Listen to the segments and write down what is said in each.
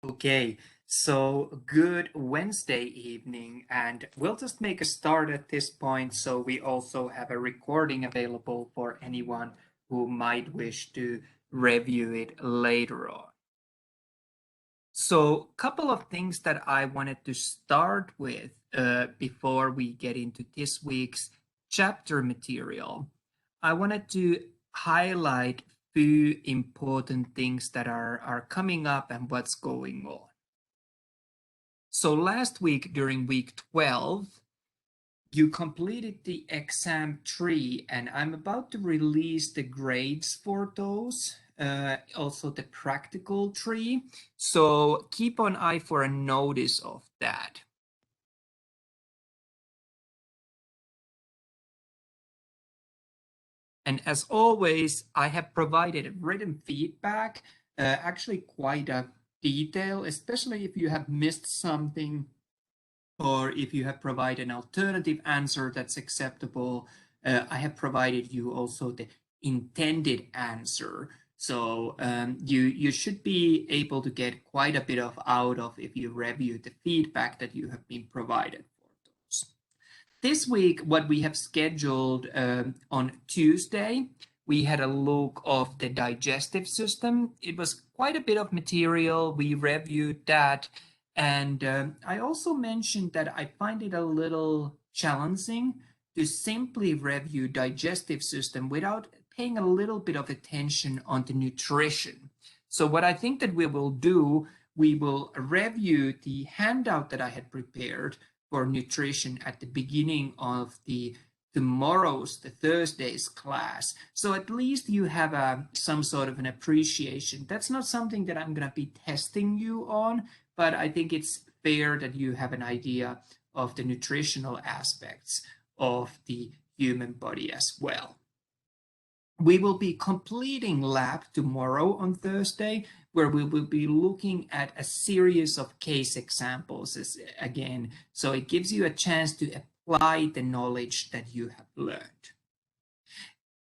Okay, so good Wednesday evening, and we'll just make a start at this point so we also have a recording available for anyone who might wish to review it later on. So, a couple of things that I wanted to start with before we get into this week's chapter material. I wanted to highlight few important things that are coming up and what's going on. So last week during week 12, you completed the exam 3, and I'm about to release the grades for those, also the practical 3. So keep an eye for a notice of that. And as always, I have provided written feedback, actually quite a detail, especially if you have missed something or if you have provided an alternative answer that's acceptable. I have provided you also the intended answer. So you should be able to get quite a bit out of if you review the feedback that you have been provided for those. This week, what we have scheduled on Tuesday, we had a look of the digestive system. It was quite a bit of material. We reviewed that. And I also mentioned that I find it a little challenging to simply review digestive system without paying a little bit of attention on the nutrition. So what I think that we will do, we will review the handout that I had prepared for nutrition at the beginning of the Thursday's class. So at least you have some sort of an appreciation. That's not something that I'm going to be testing you on, but I think it's fair that you have an idea of the nutritional aspects of the human body as well. We will be completing lab tomorrow on Thursday, where we will be looking at a series of case examples again. So it gives you a chance to apply the knowledge that you have learned.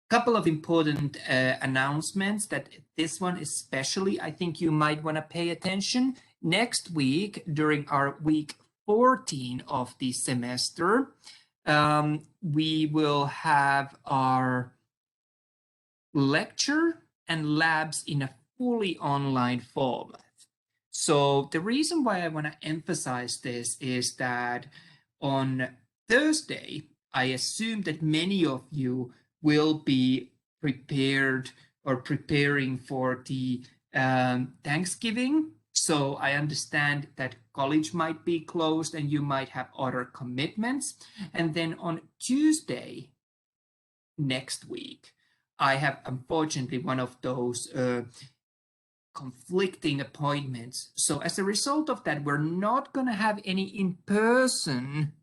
Couple of important announcements that this one especially, I think you might want to pay attention. Next week, during our week 14 of the semester, we will have our lecture and labs in a fully online format. So the reason why I want to emphasize this is that on Thursday, I assume that many of you will be prepared or preparing for the Thanksgiving. So I understand that college might be closed and you might have other commitments. And then on Tuesday next week, I have unfortunately one of those conflicting appointments. So as a result of that, we're not going to have any in-person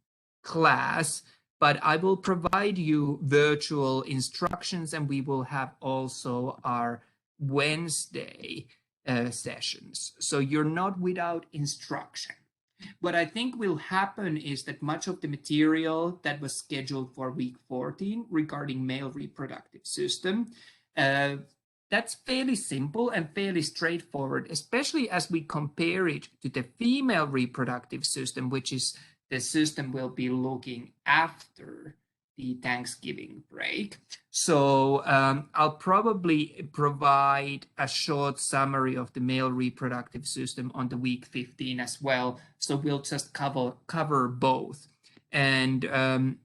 class, but I will provide you virtual instructions, and we will have also our Wednesday sessions. So you're not without instruction. What I think will happen is that much of the material that was scheduled for week 14 regarding male reproductive system, that's fairly simple and fairly straightforward, especially as we compare it to the female reproductive system, which is the system we'll be looking after the Thanksgiving break. So I'll probably provide a short summary of the male reproductive system on the week 15 as well. So we'll just cover both. And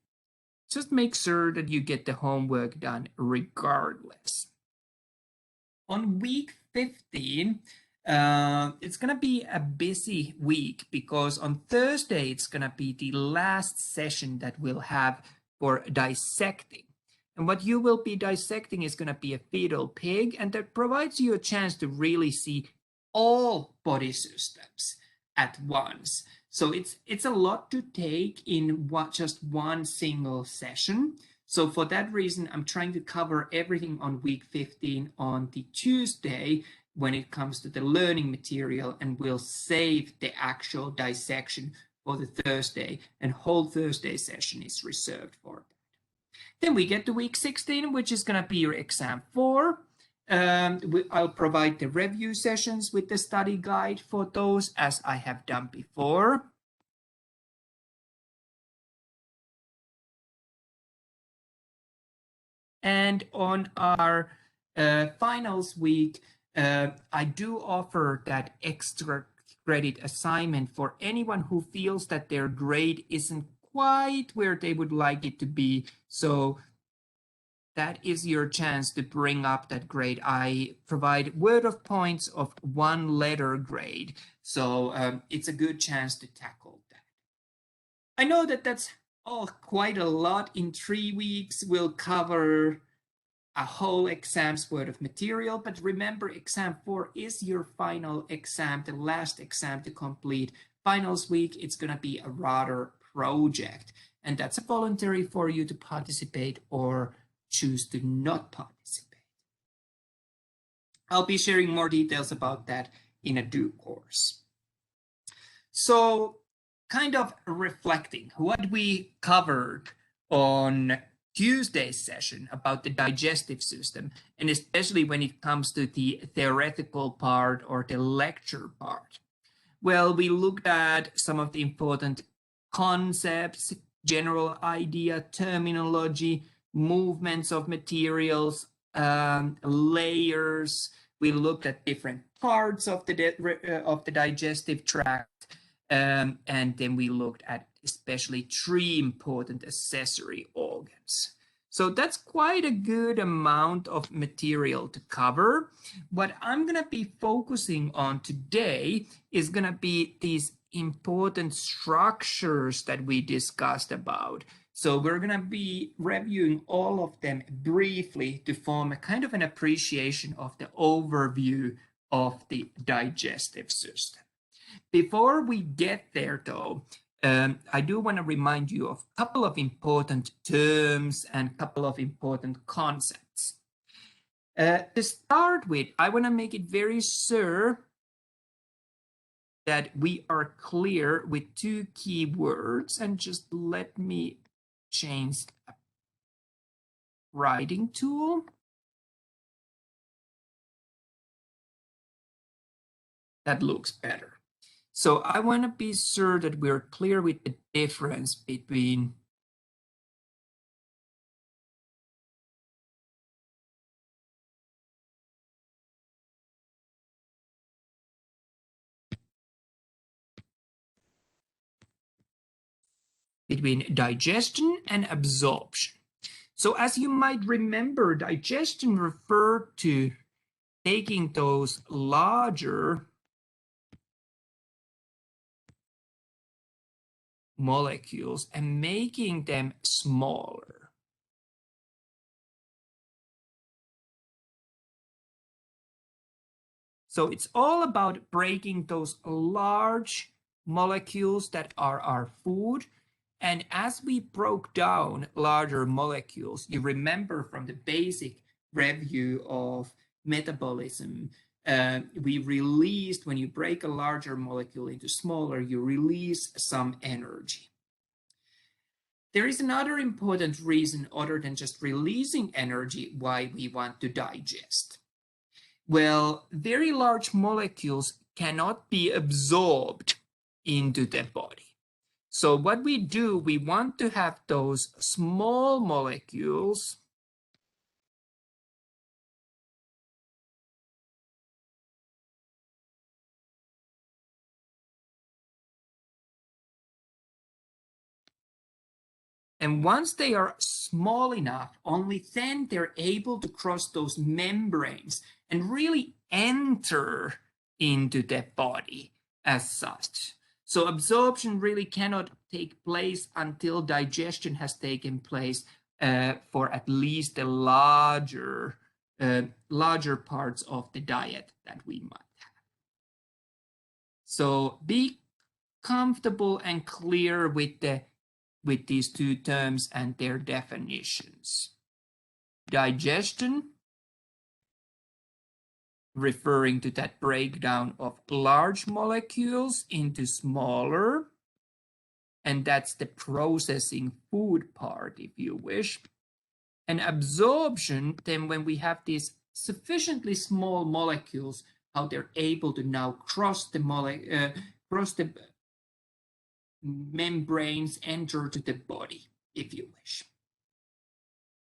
just make sure that you get the homework done regardless. On week 15, it's going to be a busy week because on Thursday, it's going to be the last session that we'll have for dissecting. And what you will be dissecting is going to be a fetal pig, and that provides you a chance to really see all body systems at once. So it's a lot to take in just one single session. So for that reason, I'm trying to cover everything on week 15 on the Tuesday when it comes to the learning material, and we'll save the actual dissection for the Thursday, and whole Thursday session is reserved for that. Then we get to week 16, which is going to be your exam 4. I'll provide the review sessions with the study guide for those, as I have done before. And on our finals week, I do offer that extra credit assignment for anyone who feels that their grade isn't quite where they would like it to be. So that is your chance to bring up that grade. I provide word of points of 1 letter grade. So it's a good chance to tackle that. I know that that's quite a lot in 3 weeks. We'll cover a whole exam's worth of material, but remember, exam 4 is your final exam, the last exam to complete. Finals week, it's going to be a rather project, and that's a voluntary for you to participate or choose to not participate. I'll be sharing more details about that in a due course. So, kind of reflecting what we covered on Tuesday's session about the digestive system, and especially when it comes to the theoretical part or the lecture part. Well, we looked at some of the important concepts, general idea, terminology, movements of materials, layers. We looked at different parts of the digestive tract, and then we looked at especially 3 important accessory organs. So that's quite a good amount of material to cover. What I'm going to be focusing on today is going to be these important structures that we discussed about. So we're going to be reviewing all of them briefly to form a kind of an appreciation of the overview of the digestive system. Before we get there, though, I do want to remind you of a couple of important terms and a couple of important concepts. To start with, I want to make it very sure that we are clear with 2 key words, and just let me change a writing tool. That looks better. So I want to be sure that we're clear with the difference between digestion and absorption. So as you might remember, digestion referred to taking those larger molecules and making them smaller. So it's all about breaking those large molecules that are our food. And as we broke down larger molecules, you remember from the basic review of metabolism, we released, when you break a larger molecule into smaller, you release some energy. There is another important reason other than just releasing energy why we want to digest. Well, very large molecules cannot be absorbed into the body. So what we do, we want to have those small molecules and once they are small enough, only then they're able to cross those membranes and really enter into the body as such. So absorption really cannot take place until digestion has taken place for at least the larger parts of the diet that we might have. So be comfortable and clear with these 2 terms and their definitions. Digestion, referring to that breakdown of large molecules into smaller, and that's the processing food part, if you wish. And absorption, then when we have these sufficiently small molecules, how they're able to now cross the membranes, enter to the body, if you wish.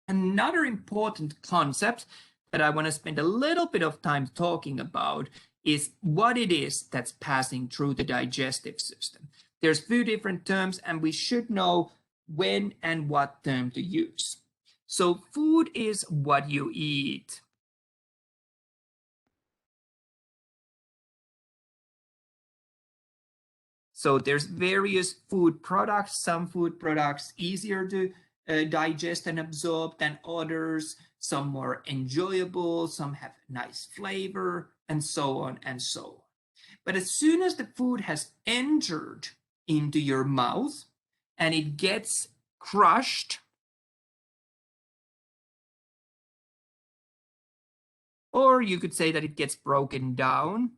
Another important concept that I want to spend a little bit of time talking about is what it is that's passing through the digestive system. There's a few different terms, and we should know when and what term to use. So food is what you eat. So there's various food products, some food products easier to digest and absorb than others, some more enjoyable, some have nice flavor, and so on and so on. But as soon as the food has entered into your mouth and it gets crushed, or you could say that it gets broken down,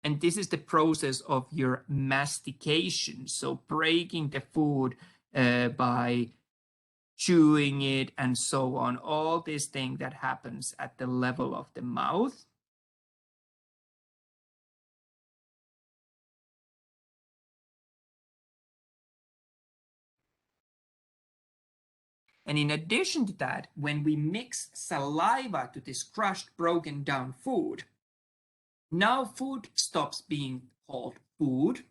and this is the process of your mastication, so breaking the food by chewing it and so on, all this thing that happens at the level of the mouth. And in addition to that, when we mix saliva to this crushed, broken down food, now food stops being called food.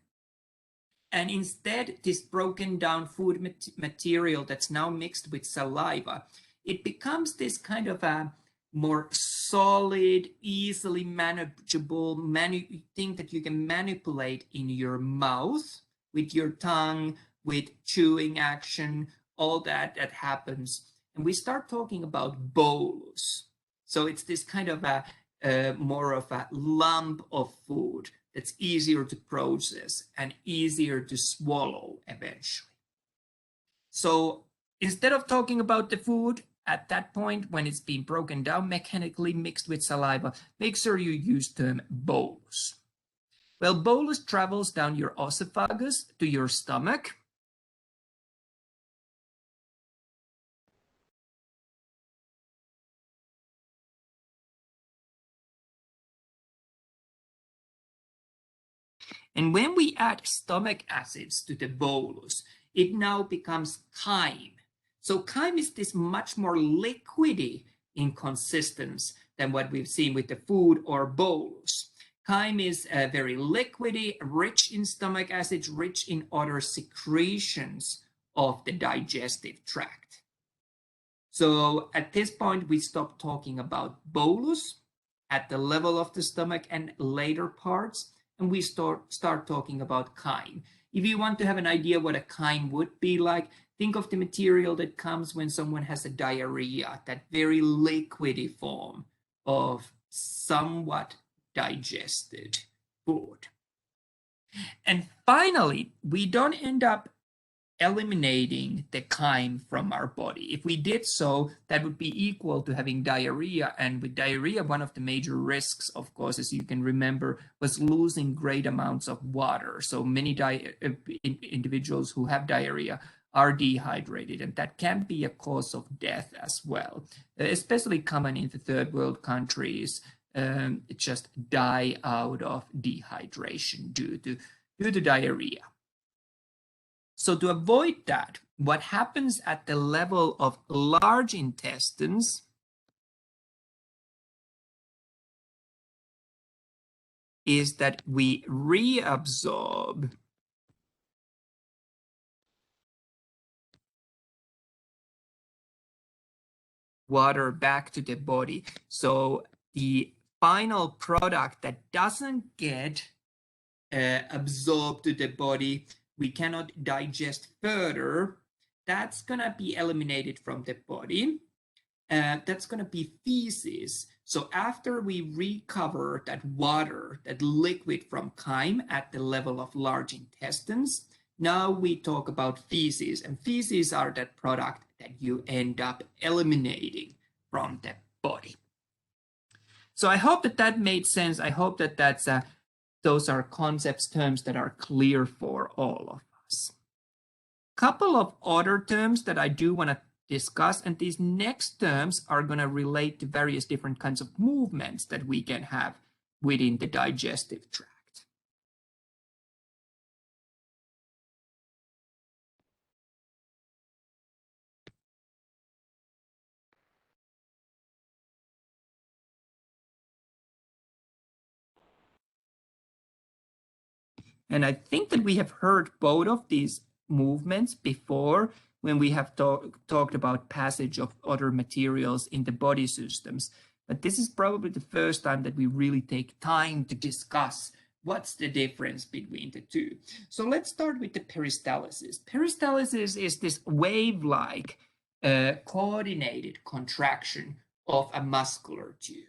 And instead, this broken down food material that's now mixed with saliva, it becomes this kind of a more solid, easily manageable thing that you can manipulate in your mouth with your tongue, with chewing action, all that happens. And we start talking about bolus. So it's this kind of a more of a lump of food that's easier to process and easier to swallow eventually. So instead of talking about the food at that point when it's being broken down mechanically mixed with saliva, make sure you use the term bolus. Well, bolus travels down your esophagus to your stomach. And when we add stomach acids to the bolus, it now becomes chyme. So chyme is this much more liquidy in consistence than what we've seen with the food or bolus. Chyme is very liquidy, rich in stomach acids, rich in other secretions of the digestive tract. So at this point, we stop talking about bolus at the level of the stomach and later parts, and we start talking about chyme. If you want to have an idea what a chyme would be like, think of the material that comes when someone has a diarrhea, that very liquidy form of somewhat digested food. And finally, we don't end up eliminating the chyme from our body. If we did so, that would be equal to having diarrhea. And with diarrhea, one of the major risks, of course, as you can remember, was losing great amounts of water. So many individuals who have diarrhea are dehydrated, and that can be a cause of death as well, especially common in the third world countries. Just die out of dehydration due to diarrhea. So to avoid that, what happens at the level of large intestines is that we reabsorb water back to the body. So the final product that doesn't get absorbed to the body, we cannot digest further, that's going to be eliminated from the body. That's going to be feces. So after we recover that water, that liquid from chyme at the level of large intestines, now we talk about feces, and feces are that product that you end up eliminating from the body. So I hope that made sense. I hope that those are concepts, terms that are clear for all of us. couple of other terms that I do want to discuss, and these next terms are going to relate to various different kinds of movements that we can have within the digestive tract. And I think that we have heard both of these movements before when we have talked about passage of other materials in the body systems. But this is probably the first time that we really take time to discuss what's the difference between the two. So let's start with the peristalsis. Peristalsis is this wave-like coordinated contraction of a muscular tube.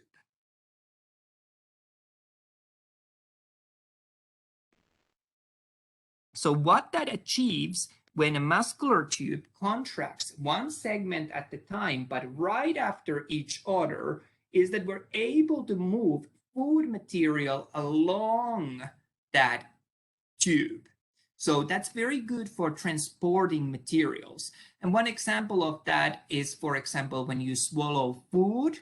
So what that achieves when a muscular tube contracts one segment at a time, but right after each other, is that we're able to move food material along that tube. So that's very good for transporting materials. And one example of that is, for example, when you swallow food,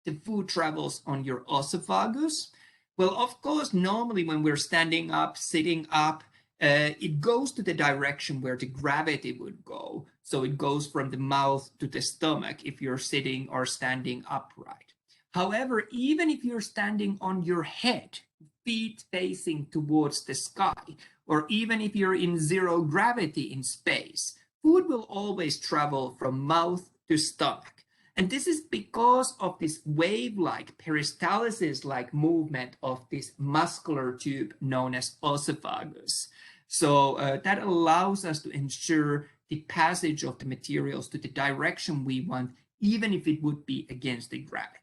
the food travels on your esophagus. Well, of course, normally when we're standing up, sitting up, it goes to the direction where the gravity would go. So it goes from the mouth to the stomach if you're sitting or standing upright. However, even if you're standing on your head, feet facing towards the sky, or even if you're in zero gravity in space, food will always travel from mouth to stomach. And this is because of this wave-like, peristalsis-like movement of this muscular tube known as esophagus. So that allows us to ensure the passage of the materials to the direction we want, even if it would be against the gravity.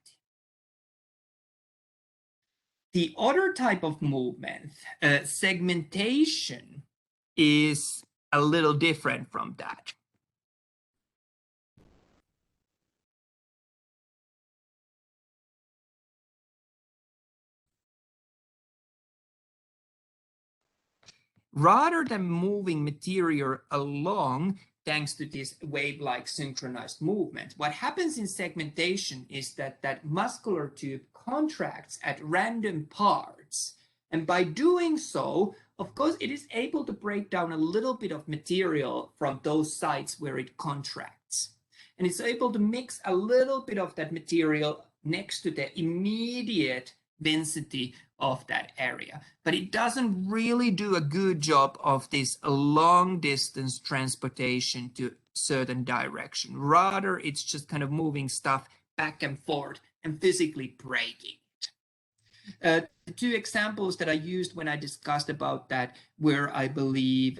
The other type of movement, segmentation, is a little different from that. Rather than moving material along thanks to this wave-like synchronized movement, what happens in segmentation is that that muscular tube contracts at random parts. And by doing so, of course, it is able to break down a little bit of material from those sites where it contracts. And it's able to mix a little bit of that material next to the immediate density of that area, but it doesn't really do a good job of this long distance transportation to certain direction. Rather, it's just kind of moving stuff back and forth and physically breaking it. The two examples that I used when I discussed about that were, I believe,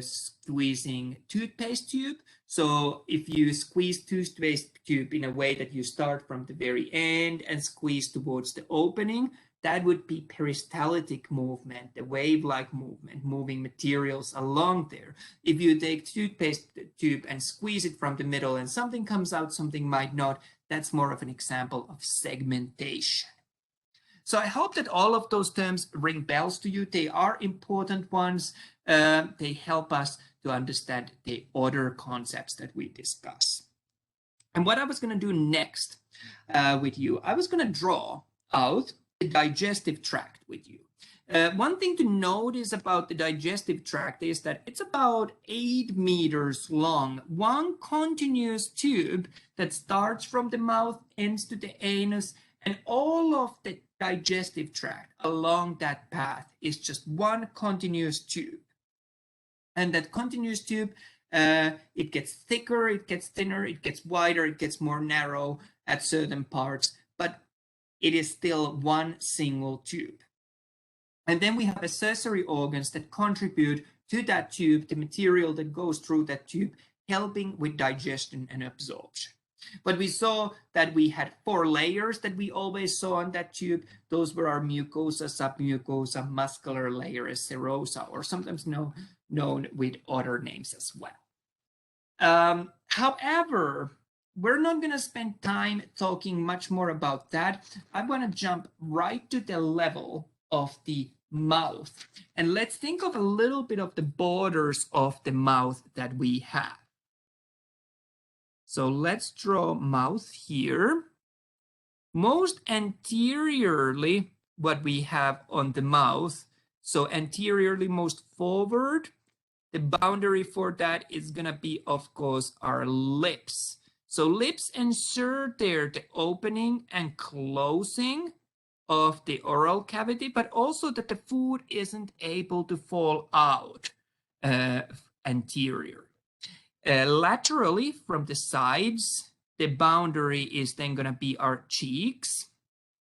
squeezing toothpaste tube. So if you squeeze toothpaste tube in a way that you start from the very end and squeeze towards the opening, that would be peristaltic movement, the wave-like movement, moving materials along there. If you take toothpaste tube and squeeze it from the middle and something comes out, something might not, that's more of an example of segmentation. So I hope that all of those terms ring bells to you. They are important ones. They help us to understand the other concepts that we discuss. And what I was going to do next with you, I was going to draw out the digestive tract with you. One thing to notice about the digestive tract is that it's about 8 meters long, one continuous tube that starts from the mouth, ends to the anus, and all of the digestive tract along that path is just one continuous tube. And that continuous tube, it gets thicker, it gets thinner, it gets wider, it gets more narrow at certain parts, but it is still one single tube. And then we have accessory organs that contribute to that tube, the material that goes through that tube, helping with digestion and absorption. But we saw that we had 4 layers that we always saw on that tube. Those were our mucosa, submucosa, muscular layer, serosa, or sometimes known with other names as well. However, we're not going to spend time talking much more about that. I want to jump right to the level of the mouth. And let's think of a little bit of the borders of the mouth that we have. So let's draw mouth here. Most anteriorly, what we have on the mouth, so anteriorly most forward, the boundary for that is going to be, of course, our lips. So lips ensure there the opening and closing of the oral cavity, but also that the food isn't able to fall out anterior. Laterally from the sides, the boundary is then going to be our cheeks.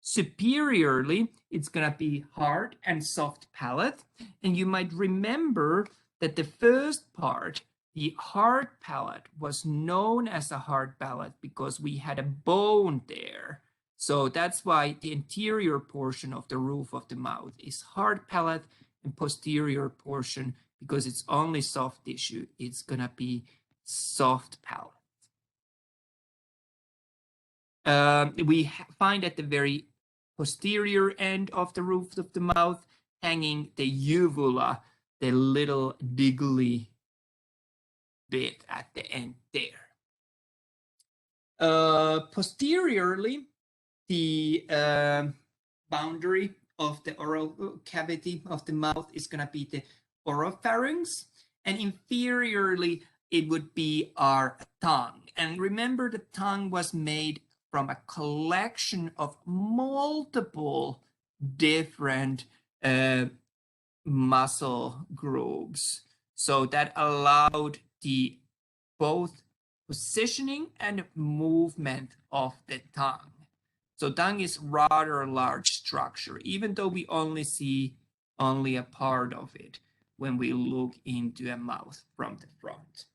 Superiorly, it's going to be hard and soft palate. And you might remember that the first part, the hard palate, was known as a hard palate because we had a bone there. So that's why the anterior portion of the roof of the mouth is hard palate, and posterior portion, because it's only soft tissue, it's going to be soft palate. We find at the very posterior end of the roof of the mouth hanging the uvula, the little diggly bit at the end there. Posteriorly, the boundary of the oral cavity of the mouth is going to be the oropharynx, and inferiorly it would be our tongue. And remember, the tongue was made from a collection of multiple different muscle groups. So that allowed the both positioning and movement of the tongue. So tongue is rather large structure, even though we only see only a part of it when we look into a mouth from the front.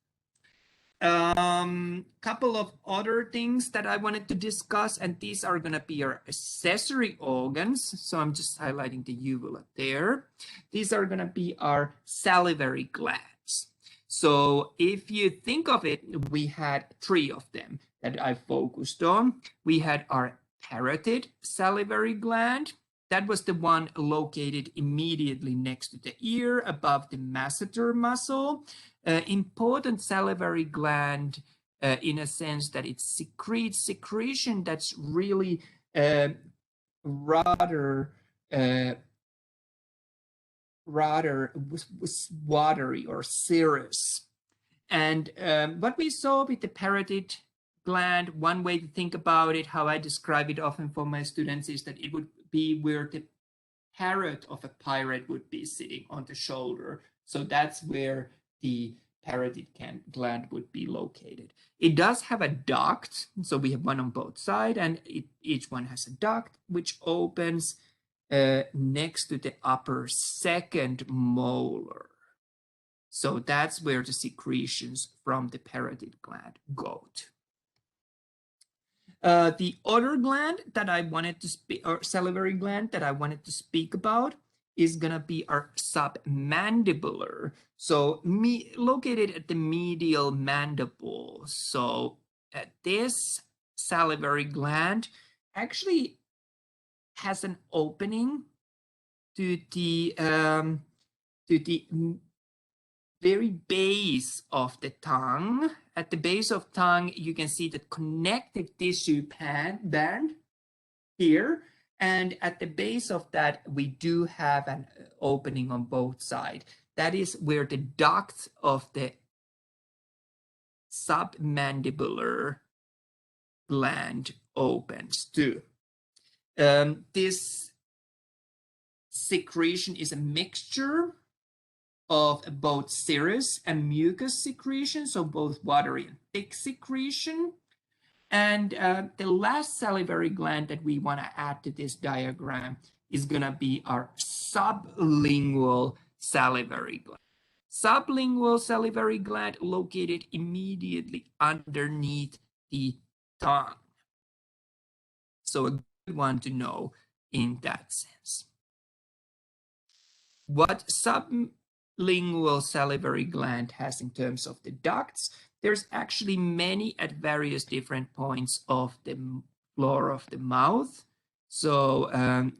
Couple of other things that I wanted to discuss, and these are going to be our accessory organs. So I'm just highlighting the uvula there. These are going to be our salivary glands. So if you think of it, we had 3 of them that I focused on. We had our parotid salivary gland. That was the one located immediately next to the ear, above the masseter muscle. Important salivary gland in a sense that it secretes secretion that's really rather watery or serous. And what we saw with the parotid gland, one way to think about it, how I describe it often for my students, is that it would be where the parrot of a pirate would be sitting on the shoulder. So that's where the parotid gland would be located. It does have a duct, so we have one on both sides, and each one has a duct which opens next to the upper second molar. So that's where the secretions from the parotid gland go to. The other gland that I wanted to speak, or salivary gland that I wanted to speak about, is going to be our submandibular. So located at the medial mandible. So this salivary gland actually has an opening to the very base of the tongue. At the base of tongue, you can see the connective tissue band here. And at the base of that, we do have an opening on both sides. That is where the duct of the submandibular gland opens to. This secretion is a mixture of both serous and mucus secretion, so both watery and thick secretion. And the last salivary gland that we want to add to this diagram is going to be our sublingual salivary gland. Sublingual salivary gland located immediately underneath the tongue. So a good one to know in that sense. What sublingual salivary gland has in terms of the ducts, there's actually many at various different points of the floor of the mouth. So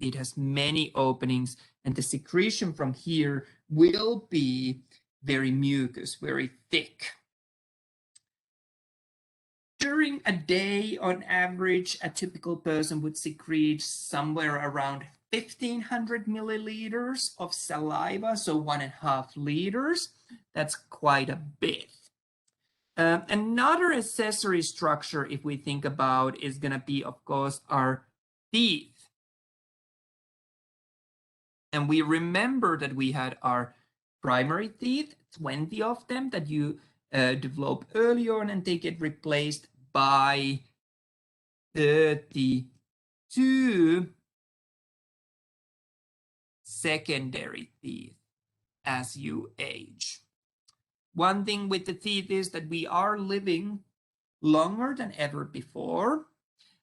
it has many openings, And the secretion from here will be very mucus, very thick. During a day, on average, a typical person would secrete somewhere around 1,500 milliliters of saliva, so 1.5 liters. That's quite a bit. Another accessory structure, if we think about, is going to be, of course, our teeth. And we remember that we had our primary teeth, 20 of them that you develop early on, and they get replaced by 32 secondary teeth as you age. One thing with the teeth is that we are living longer than ever before.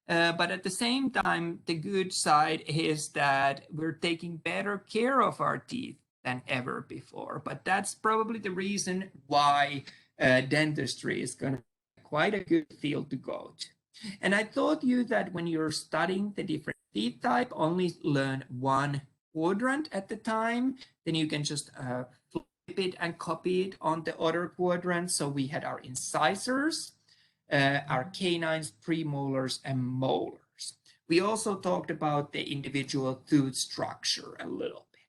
But at the same time, the good side is that we're taking better care of our teeth than ever before. But that's probably the reason why dentistry is going to be quite a good field to go to. And I thought you that when you're studying the different teeth type, only learn one quadrant at the time, then you can just flip it and copy it on the other quadrant. So we had our incisors, our canines, premolars, and molars. We also talked about the individual tooth structure a little bit.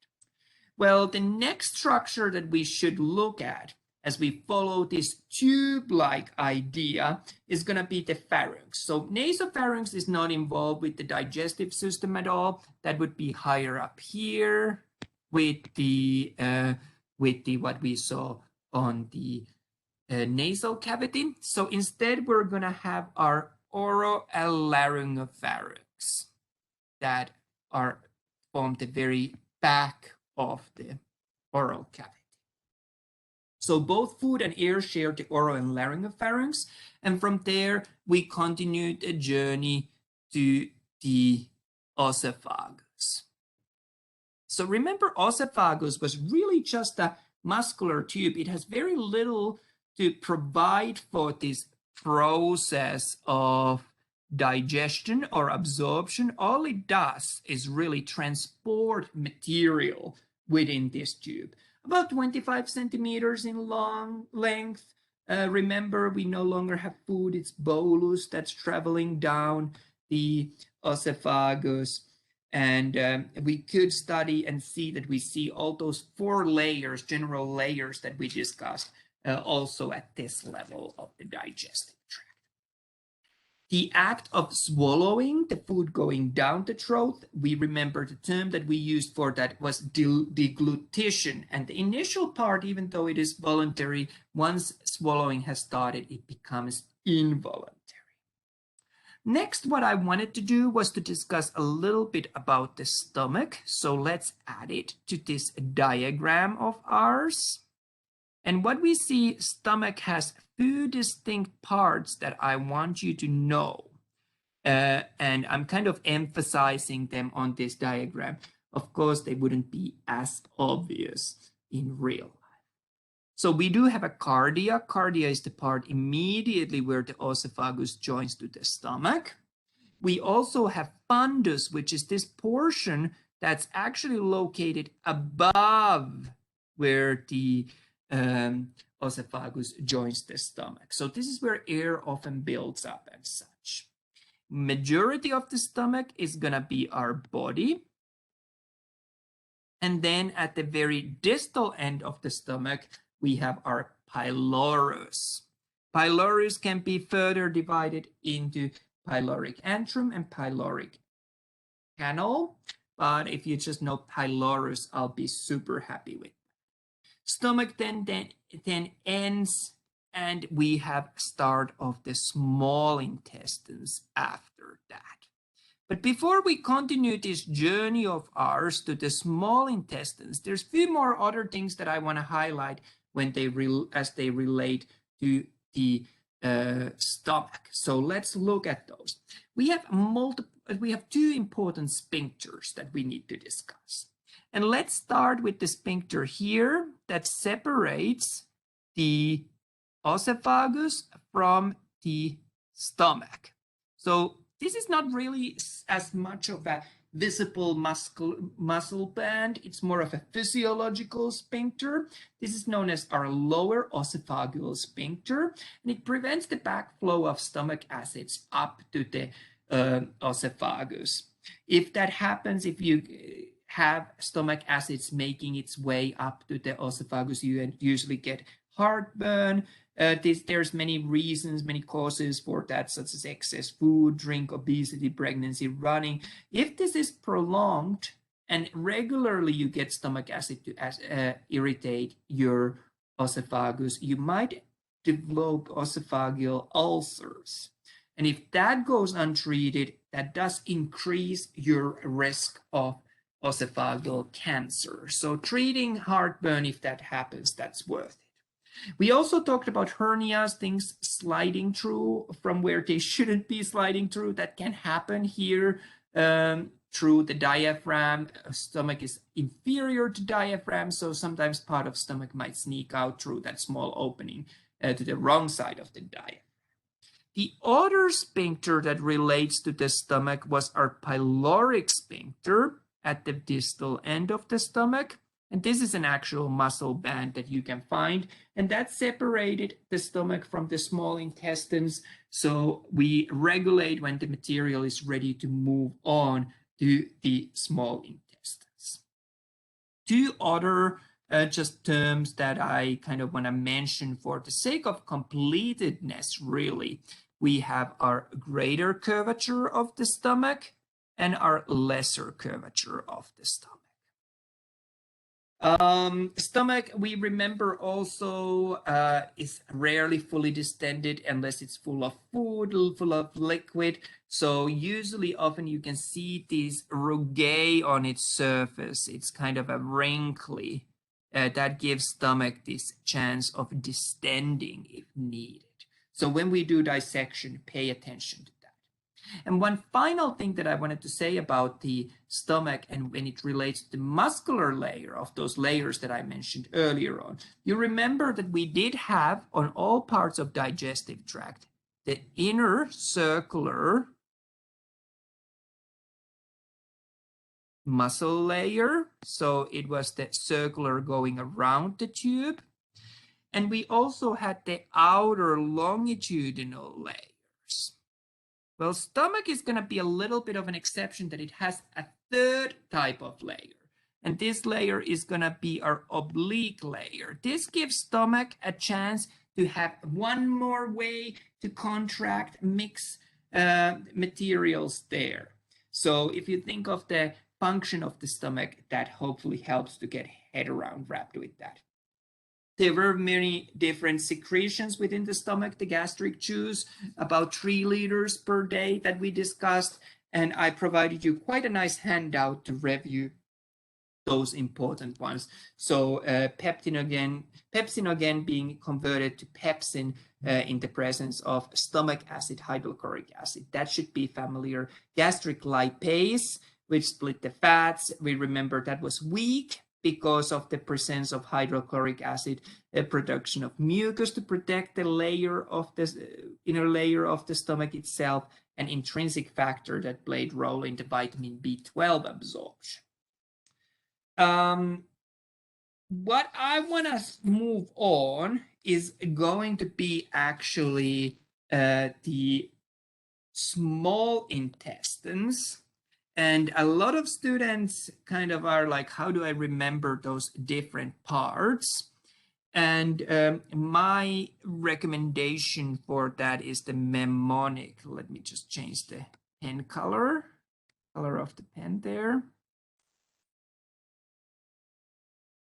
Well, the next structure that we should look at as we follow this tube-like idea is going to be the pharynx. So nasopharynx is not involved with the digestive system at all. That would be higher up here with the what we saw on the nasal cavity. So instead, we're going to have our oropharyngopharynx that are from the very back of the oral cavity. So both food and air share the oral and laryngopharynx, and from there we continue the journey to the osophagus. So remember, osophagus was really just a muscular tube. It has very little to provide for this process of digestion or absorption. All it does is really transport material within this tube. About 25 centimeters in long length. Remember, we no longer have food. It's bolus that's traveling down the osophagus. And we could study and see that we see all those 4 layers, general layers that we discussed also at this level of the digestive tract. The act of swallowing, the food going down the throat, we remember the term that we used for that was deglutition. And the initial part, even though it is voluntary, once swallowing has started, it becomes involuntary. Next, what I wanted to do was to discuss a little bit about the stomach. So let's add it to this diagram of ours. And what we see, stomach has 2 distinct parts that I want you to know. And I'm kind of emphasizing them on this diagram. Of course, they wouldn't be as obvious in real life. So we do have a cardia. Cardia is the part immediately where the esophagus joins to the stomach. We also have fundus, which is this portion that's actually located above where the esophagus joins the stomach. So this is where air often builds up and such. Majority of the stomach is going to be our body. And then at the very distal end of the stomach, we have our pylorus. Pylorus can be further divided into pyloric antrum and pyloric canal. But if you just know pylorus, I'll be super happy with. Stomach then ends, and we have start of the small intestines after that. But before we continue this journey of ours to the small intestines, there's a few more other things that I want to highlight when as they relate to the stomach. So let's look at those. We have 2 important sphincters that we need to discuss. And let's start with the sphincter here that separates the esophagus from the stomach. So this is not really as much of a visible muscle band. It's more of a physiological sphincter. This is known as our lower esophageal sphincter, and it prevents the backflow of stomach acids up to the esophagus. If that happens, if you have stomach acids making its way up to the esophagus, you usually get heartburn. There's many reasons, many causes for that, such as excess food, drink, obesity, pregnancy, running. If this is prolonged and regularly you get stomach acid to irritate your esophagus, you might develop esophageal ulcers. And if that goes untreated, that does increase your risk of esophageal cancer. So treating heartburn, if that happens, that's worth it. We also talked about hernias, things sliding through from where they shouldn't be sliding through. That can happen here through the diaphragm. Stomach is inferior to diaphragm, so sometimes part of stomach might sneak out through that small opening to the wrong side of the diaphragm. The other sphincter that relates to the stomach was our pyloric sphincter at the distal end of the stomach. And this is an actual muscle band that you can find, and that separated the stomach from the small intestines. So we regulate when the material is ready to move on to the small intestines. Two other just terms that I kind of want to mention for the sake of completedness, really. We have our greater curvature of the stomach and our lesser curvature of the stomach. Stomach, we remember also, is rarely fully distended unless it's full of food, full of liquid. So usually often you can see these rugae on its surface. It's kind of a wrinkly. That gives stomach this chance of distending if needed. So when we do dissection, pay attention to that. And one final thing that I wanted to say about the stomach and when it relates to the muscular layer of those layers that I mentioned earlier on, you remember that we did have on all parts of digestive tract, the inner circular muscle layer. So it was the circular going around the tube. And we also had the outer longitudinal layers. Well, stomach is going to be a little bit of an exception that it has a third type of layer. And this layer is going to be our oblique layer. This gives stomach a chance to have one more way to contract, mix materials there. So if you think of the function of the stomach, that hopefully helps to get head around wrapped with that. There were many different secretions within the stomach, the gastric juice, about 3 liters per day that we discussed. And I provided you quite a nice handout to review those important ones. So pepsinogen being converted to pepsin in the presence of stomach acid, hydrochloric acid. That should be familiar. Gastric lipase, which split the fats. We remember that was weak because of the presence of hydrochloric acid, production of mucus to protect the layer of the inner layer of the stomach itself, an intrinsic factor that played role in the vitamin B12 absorption. What I want to move on is going to be actually the small intestines. And a lot of students kind of are like, how do I remember those different parts? And my recommendation for that is the mnemonic. Let me just change the pen color of the pen there.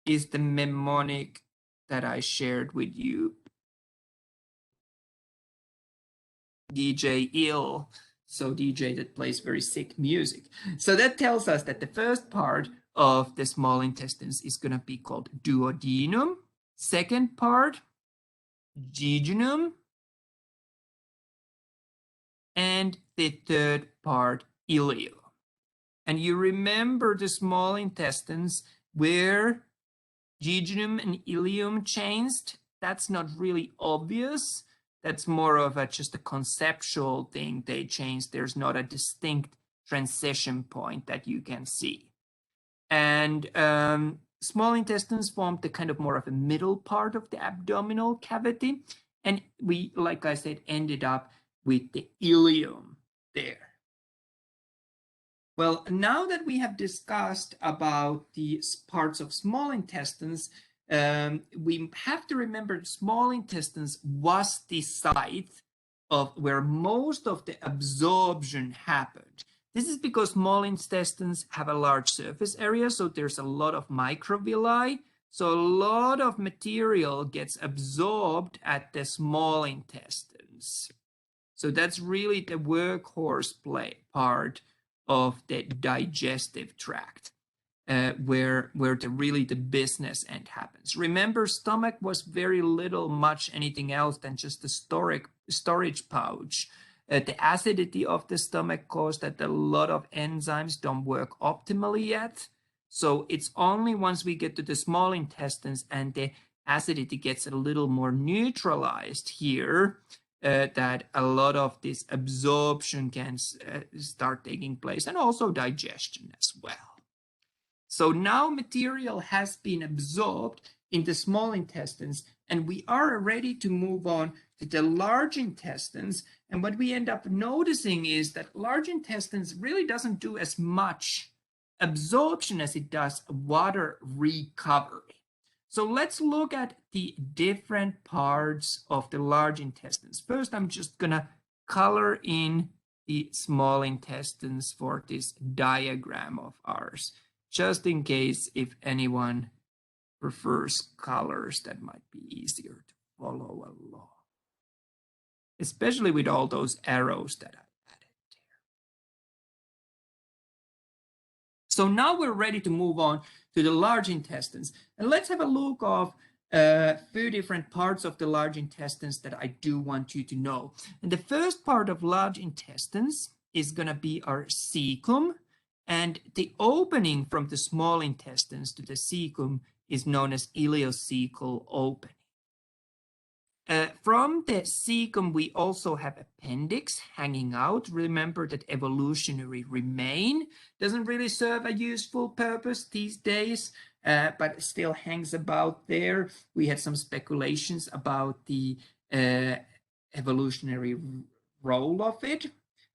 Is the mnemonic that I shared with you. DJ Ill. So DJ that plays very sick music. So that tells us that the first part of the small intestines is going to be called duodenum. Second part, jejunum. And the third part, ileum. And you remember the small intestines where jejunum and ileum changed? That's not really obvious. That's more of just a conceptual thing they changed. There's not a distinct transition point that you can see. And small intestines form the kind of more of a middle part of the abdominal cavity. And we, like I said, ended up with the ileum there. Well, now that we have discussed about the parts of small intestines, we have to remember small intestines was the site of where most of the absorption happened. This is because small intestines have a large surface area, so there's a lot of microvilli. So a lot of material gets absorbed at the small intestines. So that's really the workhorse part of the digestive tract, where really the business end happens. Remember, stomach was very little, much anything else than just a storage pouch. The acidity of the stomach caused that a lot of enzymes don't work optimally yet. So it's only once we get to the small intestines and the acidity gets a little more neutralized here that a lot of this absorption can start taking place, and also digestion as well. So now material has been absorbed in the small intestines, and we are ready to move on to the large intestines. And what we end up noticing is that large intestines really doesn't do as much absorption as it does water recovery. So let's look at the different parts of the large intestines. First, I'm just gonna color in the small intestines for this diagram of ours, just in case if anyone prefers colors, that might be easier to follow along, especially with all those arrows that I added there. So now we're ready to move on to the large intestines, and let's have a look of a few different parts of the large intestines that I do want you to know. And the first part of large intestines is going to be our cecum, and the opening from the small intestines to the cecum is known as ileocecal opening. From the cecum, we also have appendix hanging out. Remember that evolutionary remain doesn't really serve a useful purpose these days, but it still hangs about there. We had some speculations about the evolutionary role of it.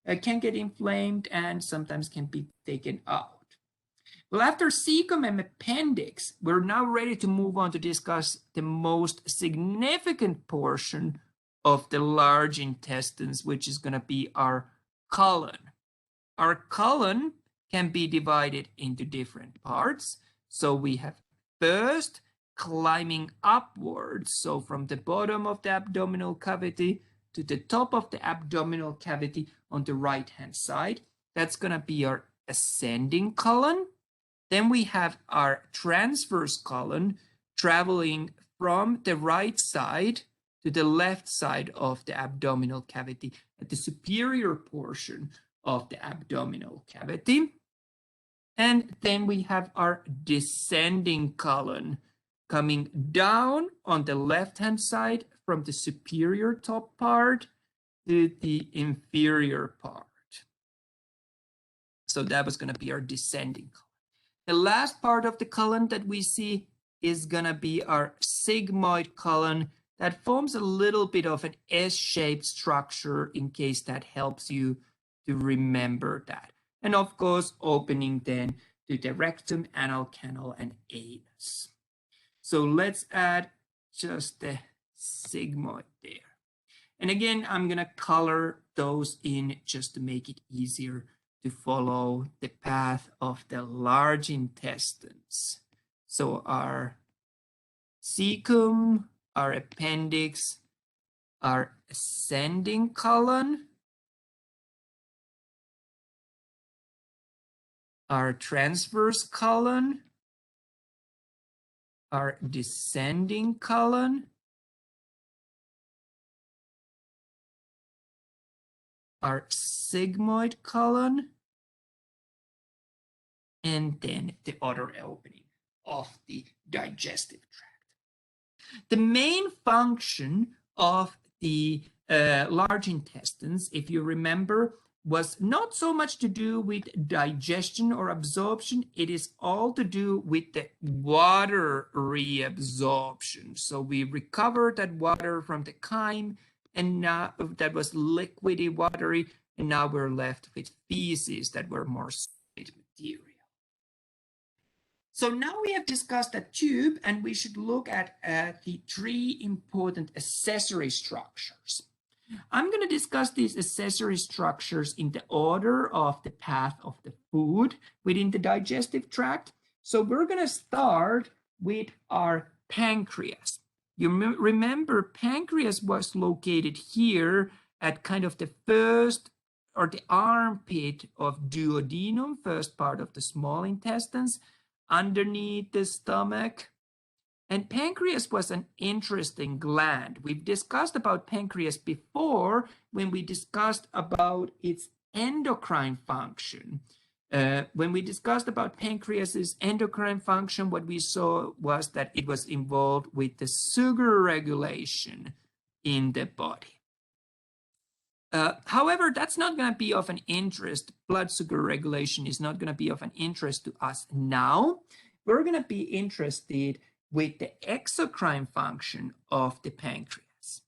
It can get inflamed and sometimes can be taken out. Well, after cecum and appendix, we're now ready to move on to discuss the most significant portion of the large intestines, which is going to be our colon. Our colon can be divided into different parts. So we have first climbing upwards, so from the bottom of the abdominal cavity to the top of the abdominal cavity on the right-hand side. That's going to be our ascending colon. Then we have our transverse colon traveling from the right side to the left side of the abdominal cavity at the superior portion of the abdominal cavity. And then we have our descending colon coming down on the left-hand side from the superior top part to the inferior part. So that was going to be our descending colon. The last part of the colon that we see is going to be our sigmoid colon that forms a little bit of an S-shaped structure, in case that helps you to remember that. And of course, opening then to the rectum, anal canal, and anus. So let's add just the sigmoid there. And again, I'm going to color those in just to make it easier to follow the path of the large intestines. So our cecum, our appendix, our ascending colon, our transverse colon, our descending colon, our sigmoid colon, and then the other opening of the digestive tract. The main function of the large intestines, if you remember, was not so much to do with digestion or absorption. It is all to do with the water reabsorption. So we recovered that water from the chyme, and now that was liquidy, watery, and now we're left with feces that were more solid material. So now we have discussed that tube, and we should look at the three important accessory structures. I'm going to discuss these accessory structures in the order of the path of the food within the digestive tract. So we're going to start with our pancreas. You remember pancreas was located here at kind of the first or the armpit of duodenum, first part of the small intestines, underneath the stomach. And pancreas was an interesting gland. We've discussed about pancreas before when we discussed about its endocrine function. When we discussed about pancreas's endocrine function, what we saw was that it was involved with the sugar regulation in the body. However, that's not going to be of an interest. Blood sugar regulation is not going to be of an interest to us now. We're going to be interested with the exocrine function of the pancreas.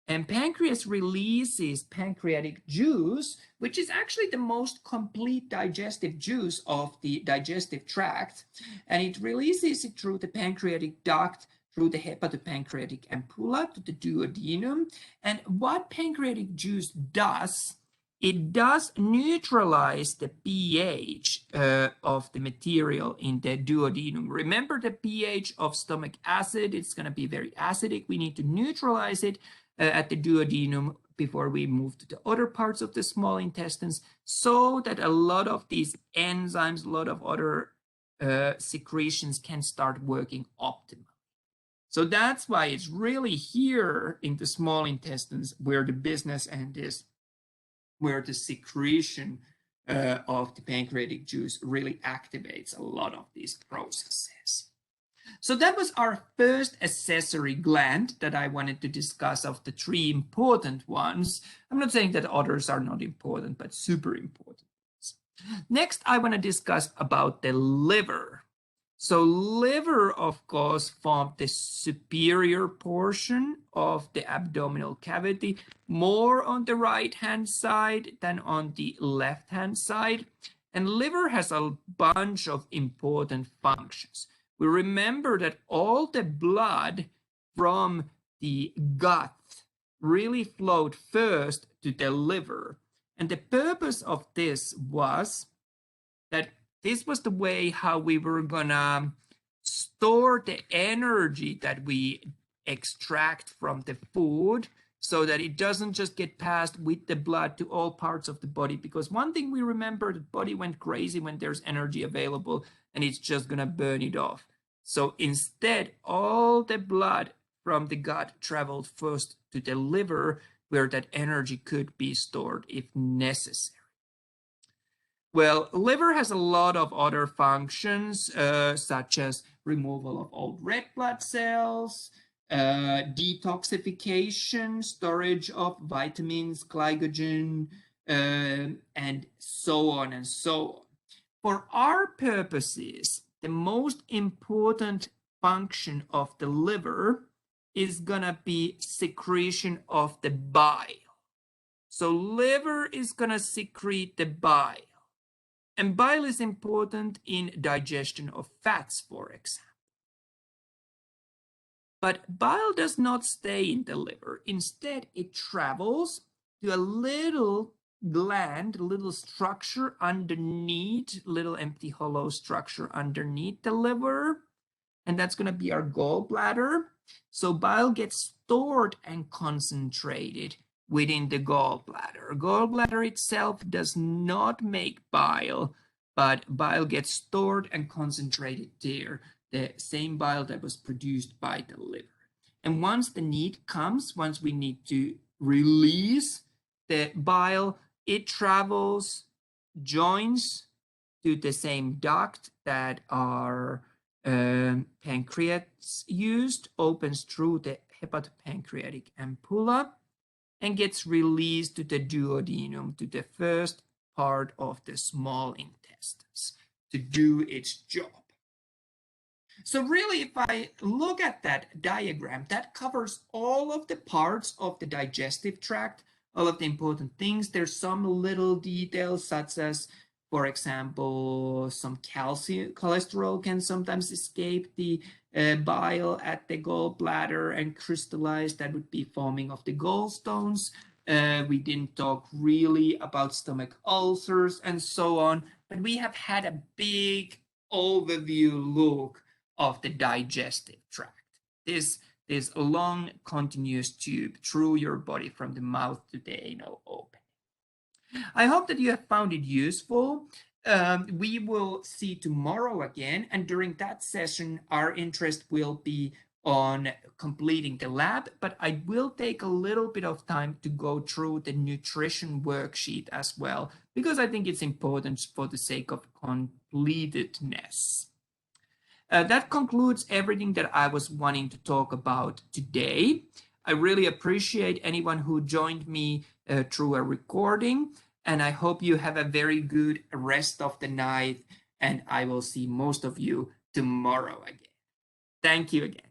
And pancreas releases pancreatic juice, which is actually the most complete digestive juice of the digestive tract. And it releases it through the pancreatic duct, through the hepatopancreatic ampulla to the duodenum. And what pancreatic juice does, it does neutralize the pH of the material in the duodenum. Remember the pH of stomach acid, it's going to be very acidic. We need to neutralize it at the duodenum before we move to the other parts of the small intestines, so that a lot of these enzymes, a lot of other secretions can start working optimally. So that's why it's really here in the small intestines where the business end is, where the secretion of the pancreatic juice really activates a lot of these processes. So that was our first accessory gland that I wanted to discuss of the three important ones. I'm not saying that others are not important, but super important. Next, I want to discuss about the liver. So liver, of course, formed the superior portion of the abdominal cavity, more on the right-hand side than on the left-hand side. And liver has a bunch of important functions. We remember that all the blood from the gut really flowed first to the liver. And the purpose of this was that this was the way how we were gonna store the energy that we extract from the food, so that it doesn't just get passed with the blood to all parts of the body. Because one thing we remember, the body went crazy when there's energy available and it's just gonna burn it off. So instead, all the blood from the gut traveled first to the liver, where that energy could be stored if necessary. Well, liver has a lot of other functions, such as removal of old red blood cells, detoxification, storage of vitamins, glycogen, and so on and so on. For our purposes, the most important function of the liver is gonna be secretion of the bile. So liver is gonna secrete the bile. And bile is important in digestion of fats, for example. But bile does not stay in the liver. Instead, it travels to a little gland, a little structure underneath, little empty hollow structure underneath the liver. And that's going to be our gallbladder. So bile gets stored and concentrated within the gallbladder. Gallbladder itself does not make bile, but bile gets stored and concentrated there, the same bile that was produced by the liver. And once the need comes, once we need to release the bile, it travels, joins to the same duct that our pancreas used, opens through the hepatopancreatic ampulla, and gets released to the duodenum, to the first part of the small intestines, to do its job. So really, if I look at that diagram, that covers all of the parts of the digestive tract, all of the important things. There's some little details such as, for example, some cholesterol can sometimes escape the bile at the gallbladder and crystallize. That would be forming of the gallstones. We didn't talk really about stomach ulcers and so on, but we have had a big overview look of the digestive tract. This long continuous tube through your body from the mouth to the anal opening. I hope that you have found it useful. We will see tomorrow again, and during that session, our interest will be on completing the lab, but I will take a little bit of time to go through the nutrition worksheet as well, because I think it's important for the sake of completedness. That concludes everything that I was wanting to talk about today. I really appreciate anyone who joined me through a recording, and I hope you have a very good rest of the night, and I will see most of you tomorrow again. Thank you again.